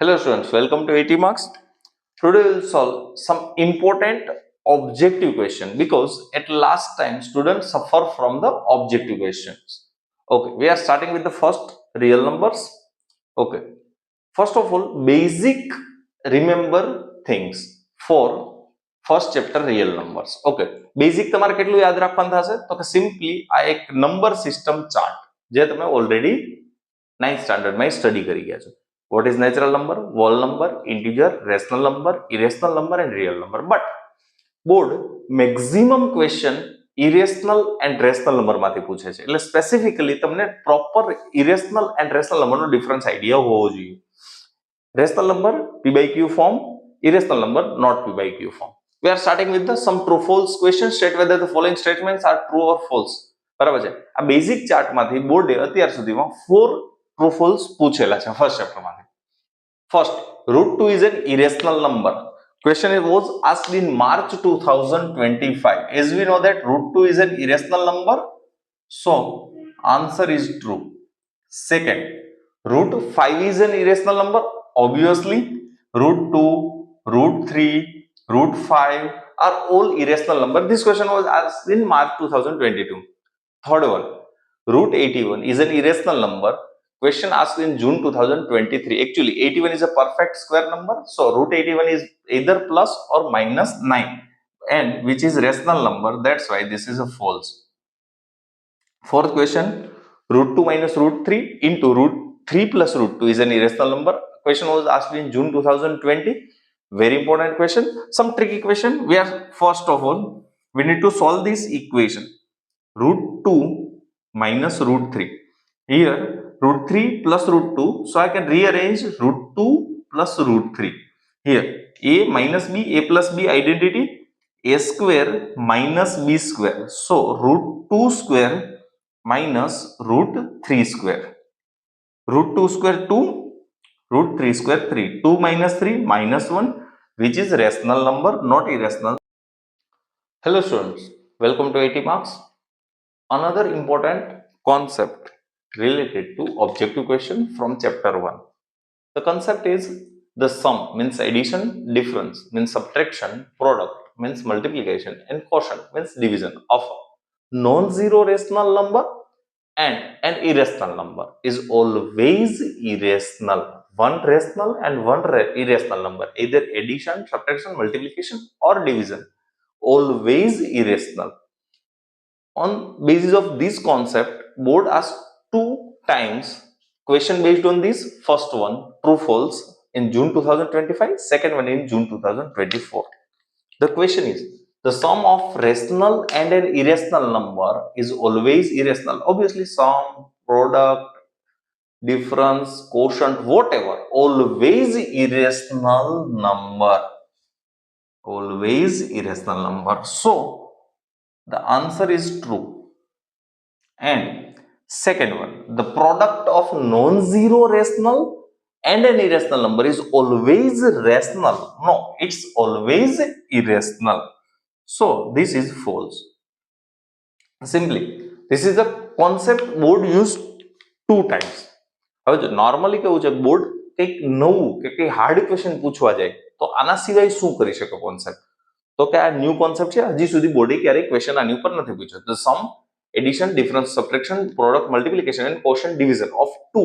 Hello students, welcome to 80 marks. Today we will solve some important objective question because at last time students suffer from the objective questions. Okay, we are starting with the first real numbers. Okay, first of all, basic remember things for first chapter real numbers. Okay, basic તમારે કેટલું યાદ રાખવાનું થશે તો કે simply આ એક number system chart જે તમે ઓલરેડી 9th સ્ટાન્ડર્ડ માં સ્ટડી કરી ગયા છો. What is natural number, whole number, integer, rational number, irrational number and real number. But board maximum question irrational and rational number માંથી પૂછે છે. એટલે સ્પેસિફિકલી તમને proper irrational and rational number નો ડિફરન્સ આઈડિયા હોવો જોઈએ. Rational number p by q form, irrational number not p by q form. We are starting with the some true false question. State whether the following statements are true or false. બરાબર છે. આ basic chart માંથી બોર્ડે અત્યાર સુધીમાં 4 true false પૂછેલા છે first chapter માંથી. First, root 2 is an irrational number. Question was asked in March 2025. As we know that root 2 is an irrational number, so answer is true. Second, root 5 is an irrational number. Obviously, root 2, root 3, root 5 are all irrational number. This question was asked in March 2022. Third one, root 81 is an irrational number. Question asked in June 2023. Actually, 81 is a perfect square number. So, root 81 is either plus or minus 9. And which is rational number. That's why this is a false. Fourth question. Root 2 minus root 3 into root 3 plus root 2 is an irrational number. Question was asked in June 2020. Very important question. Some tricky question. We are first of all, we need to solve this equation. Root 2 minus root 3. Here, root 3 plus root 2, so I can rearrange root 2 plus root 3. Here, a minus b, a plus b identity, a square minus b square. So, root 2 square minus root 3 square. Root 2 square 2, root 3 square 3. 2 minus 3 minus 1, which is rational number, not irrational. Hello students, welcome to 80 marks. Another important concept related to objective question from chapter 1. The concept is the sum means addition, difference means subtraction, product means multiplication and quotient means division of non-zero rational number and an irrational number is always irrational. One rational and one irrational number, either addition, subtraction, multiplication or division, always irrational. On basis of this concept, board asked 2 times question based on this. First one, true false in June 2025, second one in June 2024. The question is, the sum of rational and an irrational number is always irrational. Obviously, sum, product, difference, quotient, whatever, always irrational number. Always irrational number. So, the answer is true. And second one, the product of non-zero rational and an irrational number is always rational. No, it's always irrational. So, this is false. Simply, this is a concept board used 2 times. હવે જો normally કેવું છે board કંઈક નવું કે કંઈ hard question પૂછવા જાય તો આના સિવાય શું કરી શકે કોન્સેપ્ટ તો કે આ ન્યૂ કોન્સેપ્ટ છે હજી સુધી બોર્ડે ક્યારેય ક્વેશ્ચન આની ઉપર નથી પૂછ્યો. The sum addition, difference, subtraction, product, multiplication and quotient division of 2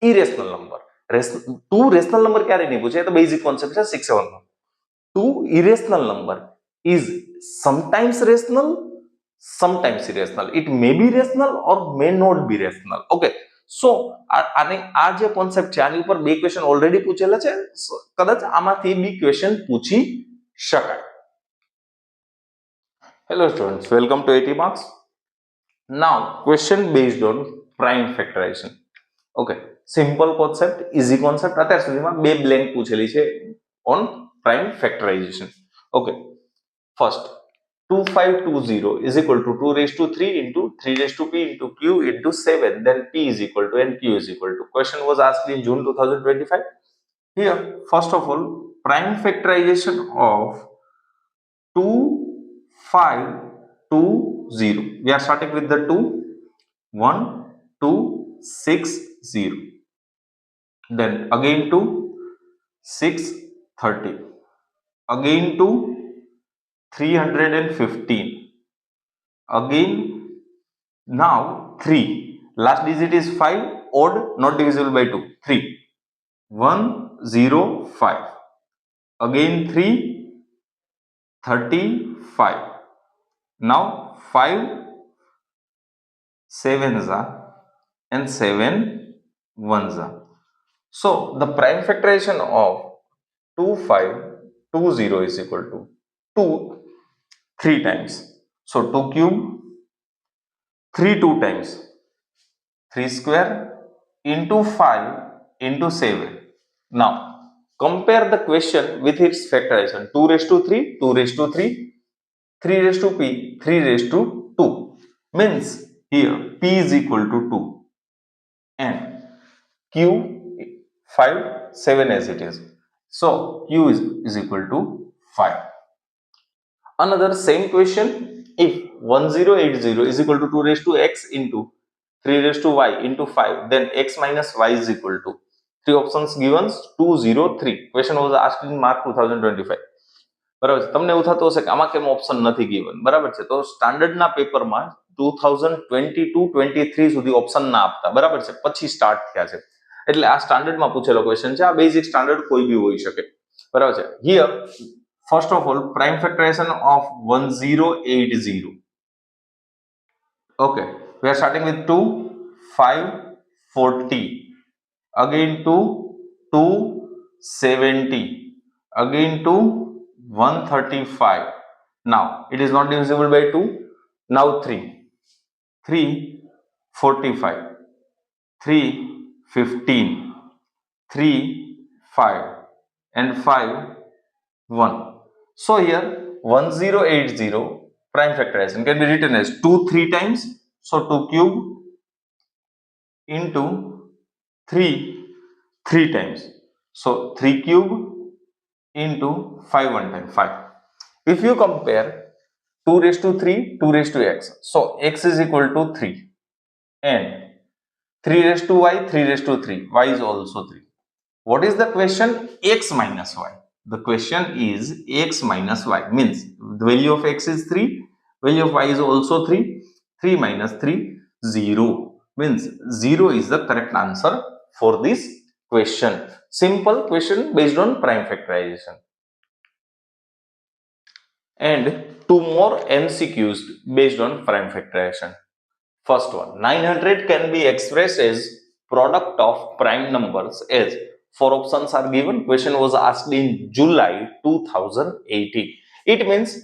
irrational number. 2 rational number ક્યારે નહીં પૂછે? એ તો બેઝિક કોન્સેપ્ટ છે 6-7 નો. 2 irrational number is sometimes rational, sometimes irrational. It may be rational or may not be rational. Okay. So આને આ જે concept છે આની ઉપર બે ક્વેશ્ચન ઓલરેડી પૂછેલા છે. કદાચ આમાંથી બી ક્વેશ્ચન પૂછી શકાય. Hello students, welcome to 80 marks. Now, question based on prime factorization. Okay, simple concept, easy concept. અત્યાર સુધીમાં બે બ્લેન્ક પૂછેલી છે on prime factorization. Okay, first 2520 is equal to 2 raised to 3 into 3 raised to p into q into 7. Then p is equal to and q is equal to. Question was asked in June 2025. Here, first of all, prime factorization of 2520. We are starting with the 2, 1, 2, 6, 0. Then again 2, 630. Again to 315. Again, now 3. Last digit is 5, odd, not divisible by 2. 3. 105. Again 3. 35. Now 5 sevens are and 7 ones are. So the prime factorization of 2520 is equal to 2 3 times. So 2 cube, 3 2 times, 3 square into 5 into 7. Now compare the question with its factorization. 2 raised to 3, 2 raised to 3, 3 raised to p, 3 raised to 2. Means here p is equal to 2 and q 5 7 as it is. So q is equal to 5. Another same question, if 1080 is equal to 2 raised to x into 3 raised to y into 5, then x minus y is equal to, three options given, 203. Question was asked in March 2025. બરાબર છે. તમને એવું થતું હશે કે આમાં કેમ option નથી given, બરાબર છે. તો સ્ટાન્ડર્ડના પેપરમાં 2022-23 સુધી ઓપ્શન ના આપતા, બરાબર છે, પછી સ્ટાર્ટ થયા છે. એટલે આ સ્ટાન્ડર્ડમાં પૂછેલો ક્વેશ્ચન છે. આ બેઝિક સ્ટાન્ડર્ડ કોઈ બી હોઈ શકે, બરાબર છે. Here first of all, prime factorization of 1080. Okay, we are starting with 2 540, again to 270, again to 135. Now it is not divisible by 2. Now 3 45, 315, 3 5 and 5 1. So here 1080 prime factorization can be written as 2 3 times. So 2 cube into 3 3 times. So 3 cube into 5 1 time 5. If you compare 2 raised to 3, 2 raised to x, so x is equal to 3 and 3 raised to y, 3 raised to 3, y is also 3. What is the question? X minus y. The question is x minus y, means the value of x is 3, value of y is also 3, 3 minus 3 0, means 0 is the correct answer for this question. Simple question based on prime factorization. And two more MCQs based on prime factorization. First one, 900 can be expressed as product of prime numbers as 4 options are given. Question was asked in July 2018. It means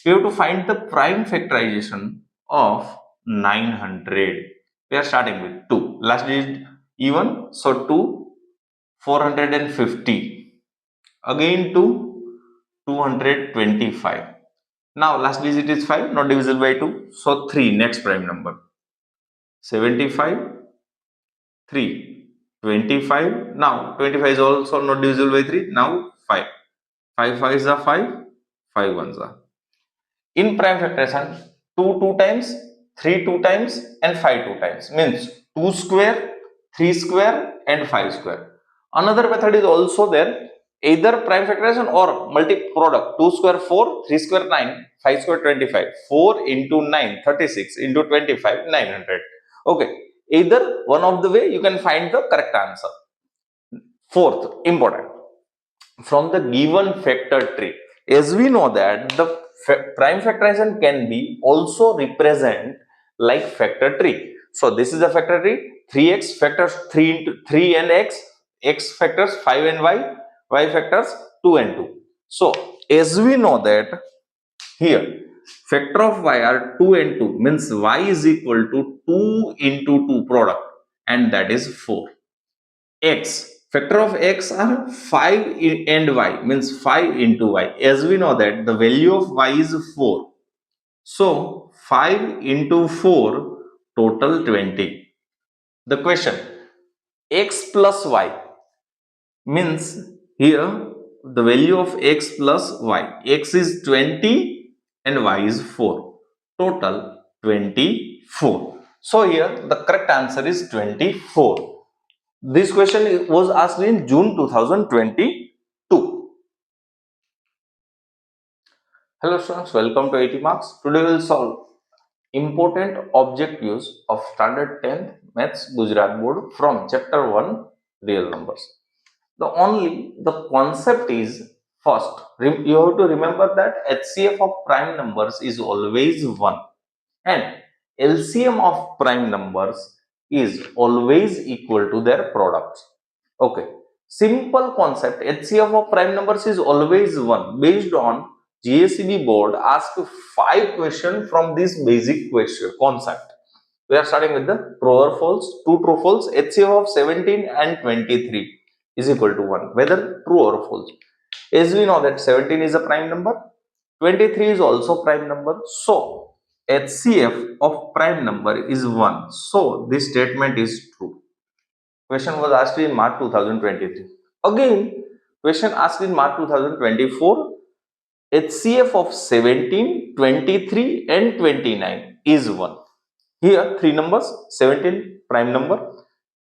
we have to find the prime factorization of 900. We are starting with 2. Last digit even, so 2 450. Again 2 225. Now last digit is 5, not divisible by 2. So 3, next prime number. 75, 3, 25. Now 25 is also not divisible by 3. Now 5. 5 5s are 5, 5 1s are. In prime factorization, 2 2 times, 3 2 times and 5 2 times, means 2 square, 3 square and 5 square. Another method is also there, either prime factorization or multi product. 2 square 4, 3 square 9, 5 square 25, 4 into 9 36 into 25 900. Okay, either one of the way you can find the correct answer. Fourth, important, from the given factor tree, as we know that the prime factorization can be also represent like factor tree. So this is a factor tree. 3x factors 3 into 3 and x factors 5 and y factors 2 and 2. So as we know that here factor of y are 2 and 2, means y is equal to 2 into 2 product, and that is 4. X, factor of x are 5 and y, means 5 into y. As we know that the value of y is 4. So 5 into 4, total 20. The question, x plus y, means here the value of x plus y. X is 20 and y is 4. Total 24. So here the correct answer is 24. This question was asked in June 2020. Hello students, welcome to 80 marks. Today we will solve important objectives of standard 10th maths Gujarat board from chapter 1 real numbers. The concept is first you have to remember that HCF of prime numbers is always 1 and LCM of prime numbers is always equal to their products. Okay, simple concept. HCF of prime numbers is always 1 based on GSEB board asked 5 questions from this basic question concept. We are starting with the true or false. 2 true false. HCF of 17 and 23 is equal to 1. Whether true or false. As we know that 17 is a prime number, 23 is also prime number. So HCF of prime number is 1. So this statement is true. Question was asked in March 2023. Again, question asked in March 2024. HCF of 17, 23 and 29 is 1. Here 3 numbers, 17 prime number,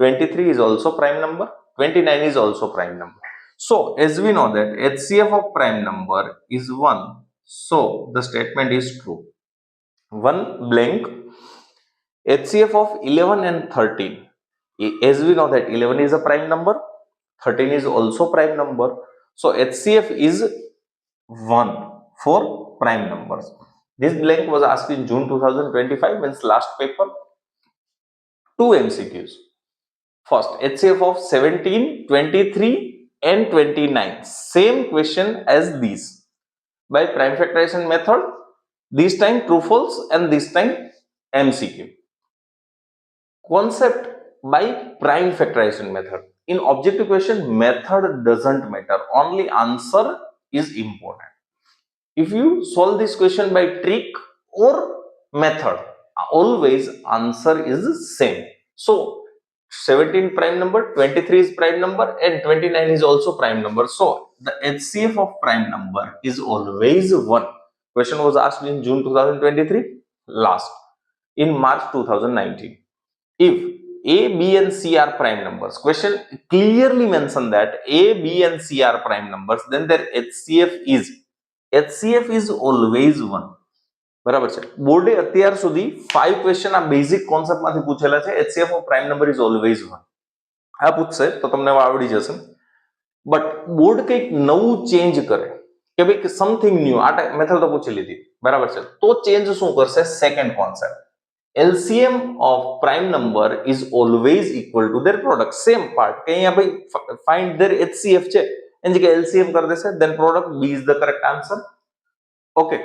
23 is also prime number, 29 is also prime number. So as we know that HCF of prime number is 1, so the statement is true. One blank. HCF of 11 and 13. As we know that 11 is a prime number, 13 is also prime number. So HCF is 1 for prime numbers. This blank was asked in June 2025, means last paper. 2 MCQs. First, HCF of 17, 23 and 29. Same question as these. By prime factorization method, this time true false and this time MCQ. Concept by prime factorization method. In objective question, method doesn't matter, only answer is important. If you solve this question by trick or method, always answer is same. So 17 prime number, 23 is prime number and 29 is also prime number. So the HCF of prime number is always 1. Question was asked in June 2023, last in March 2019. If A, B and C are prime numbers, question clearly mentioned that A, B and C are prime numbers, then their HCF is always 1. બરાબર છે. બોર્ડે અત્યાર સુધી 5 question આ basic કોન્સેપ્ટમાંથી પૂછેલા છે. HCF of prime number is always 1. આ પૂછશે તો તમને આવડી જશે. બટ બોર્ડ કંઈક નવું ચેન્જ કરે કે ભાઈ સમથિંગ ન્યુ, આ મેથડ તો પૂછી લીધી, બરાબર છે, તો ચેન્જ શું કરશે? Second concept. LCM of prime number is always equal to their product. Same part કે અહીંયા ભાઈ find their HCF છે એની જગ્યાએ LCM કરી દેશે, then product B is the correct answer. Okay,